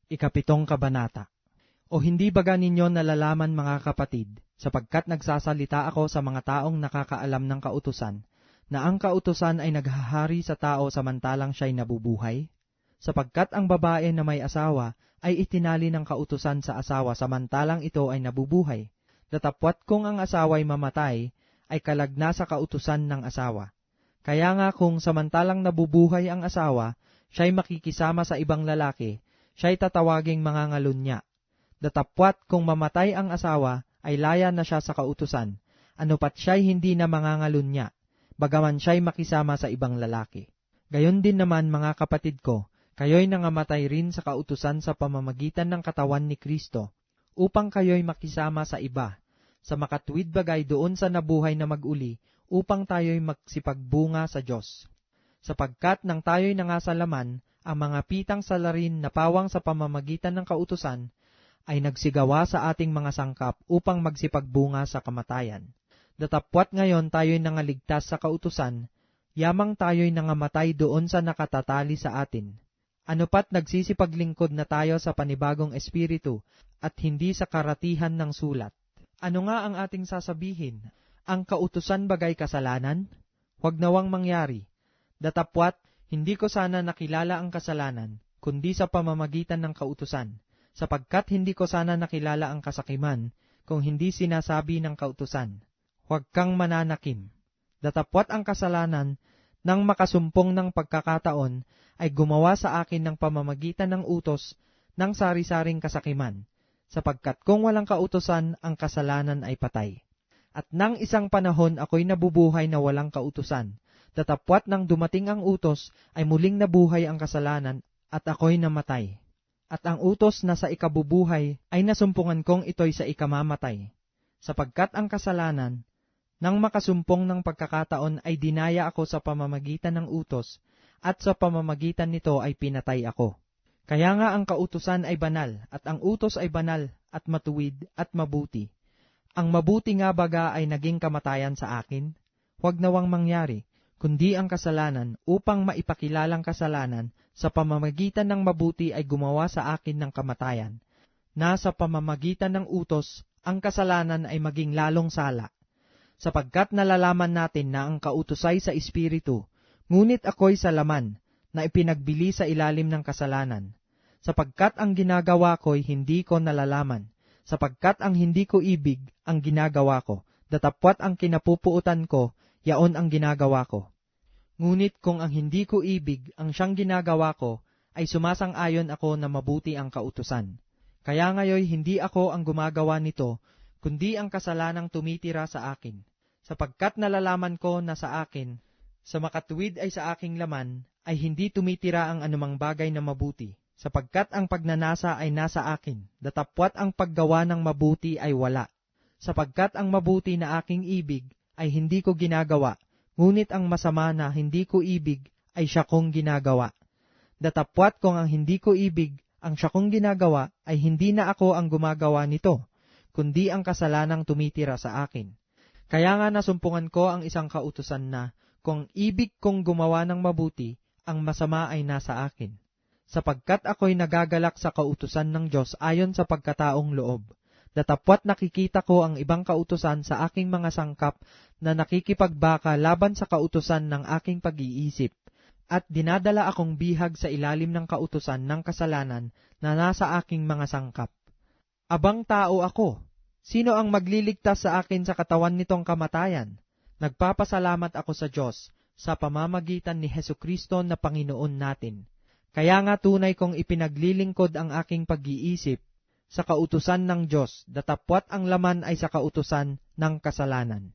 Ikapitong kabanata. O hindi baga ninyo nalalaman mga kapatid, sapagkat nagsasalita ako sa mga taong nakakaalam ng kautusan, na ang kautusan ay naghahari sa tao samantalang siya'y nabubuhay? Sapagkat ang babae na may asawa ay itinali ng kautusan sa asawa samantalang ito ay nabubuhay. Datapwat kung ang asawa'y mamatay, ay kalagna sa kautusan ng asawa. Kaya nga kung samantalang nabubuhay ang asawa, siya'y makikisama sa ibang lalaki, siya'y tatawaging mangangalunya. Datapwat kung mamatay ang asawa, ay laya na siya sa kautusan, anupat siya'y hindi na mangangalunya, bagaman siya'y makisama sa ibang lalaki. Gayon din naman mga kapatid ko, kayo'y nangamatay rin sa kautusan sa pamamagitan ng katawan ni Kristo, upang kayo'y makisama sa iba, sa makatuwid bagay doon sa nabuhay na mag-uli, upang tayo'y magsipagbunga sa Diyos. Sapagkat nang tayo'y nangasalaman, ang mga pitang salarin na pawang sa pamamagitan ng kautusan, ay nagsigawa sa ating mga sangkap upang magsipagbunga sa kamatayan. Datapwat ngayon tayo'y nangaligtas sa kautusan, yamang tayo'y nangamatay doon sa nakatatali sa atin. Anupat nagsisipaglingkod na tayo sa panibagong espiritu at hindi sa karatihan ng sulat. Ano nga ang ating sasabihin? Ang kautusan bagay kasalanan? Huwag nawang mangyari. Datapwat, hindi ko sana nakilala ang kasalanan, kundi sa pamamagitan ng kautusan, sapagkat hindi ko sana nakilala ang kasakiman, kung hindi sinasabi ng kautusan, huwag kang mananakim. Datapwat ang kasalanan, nang makasumpong ng pagkakataon, ay gumawa sa akin ng pamamagitan ng utos ng sari-saring kasakiman, sapagkat kung walang kautusan, ang kasalanan ay patay. At nang isang panahon ako'y nabubuhay na walang kautusan, datapwat nang dumating ang utos, ay muling nabuhay ang kasalanan, at ako'y namatay. At ang utos na sa ikabubuhay ay nasumpungan kong ito'y sa ikamamatay. Sapagkat ang kasalanan, nang makasumpong ng pagkakataon ay dinaya ako sa pamamagitan ng utos, at sa pamamagitan nito ay pinatay ako. Kaya nga ang kautusan ay banal, at ang utos ay banal, at matuwid, at mabuti. Ang mabuti nga baga ay naging kamatayan sa akin? Huwag nawang mangyari, kundi ang kasalanan upang maipakilalang kasalanan sa pamamagitan ng mabuti ay gumawa sa akin ng kamatayan, na sa pamamagitan ng utos, ang kasalanan ay maging lalong sala. Sapagkat nalalaman natin na ang kautusay sa Espiritu, ngunit ako'y sa laman, na ipinagbili sa ilalim ng kasalanan. Sapagkat ang ginagawa ko'y hindi ko nalalaman, sapagkat ang hindi ko ibig ang ginagawa ko, datapwat ang kinapupuutan ko, yaon ang ginagawa ko. Ngunit kung ang hindi ko ibig ang siyang ginagawa ko, ay sumasang-ayon ako na mabuti ang kautusan. Kaya ngayon hindi ako ang gumagawa nito, kundi ang kasalanang tumitira sa akin. Sapagkat nalalaman ko na sa akin, sa makatuwid ay sa aking laman, ay hindi tumitira ang anumang bagay na mabuti. Sapagkat ang pagnanasa ay nasa akin, datapwat ang paggawa ng mabuti ay wala. Sapagkat ang mabuti na aking ibig ay hindi ko ginagawa, ngunit ang masama na hindi ko ibig ay siya kong ginagawa. Datapwat kung ang hindi ko ibig ang siya kong ginagawa, ay hindi na ako ang gumagawa nito, kundi ang kasalanang tumitira sa akin. Kaya nga nasumpungan ko ang isang kautusan na, kung ibig kong gumawa ng mabuti, ang masama ay nasa akin. Sapagkat ako'y nagagalak sa kautusan ng Diyos ayon sa pagkataong loob. Datapwat nakikita ko ang ibang kautusan sa aking mga sangkap na nakikipagbaka laban sa kautusan ng aking pag-iisip, at dinadala akong bihag sa ilalim ng kautusan ng kasalanan na nasa aking mga sangkap. Abang tao ako! Sino ang magliligtas sa akin sa katawan nitong kamatayan? Nagpapasalamat ako sa Diyos sa pamamagitan ni Hesukristo na Panginoon natin. Kaya nga tunay kong ipinaglilingkod ang aking pag-iisip sa kautusan ng Diyos, datapwat ang laman ay sa kautusan ng kasalanan.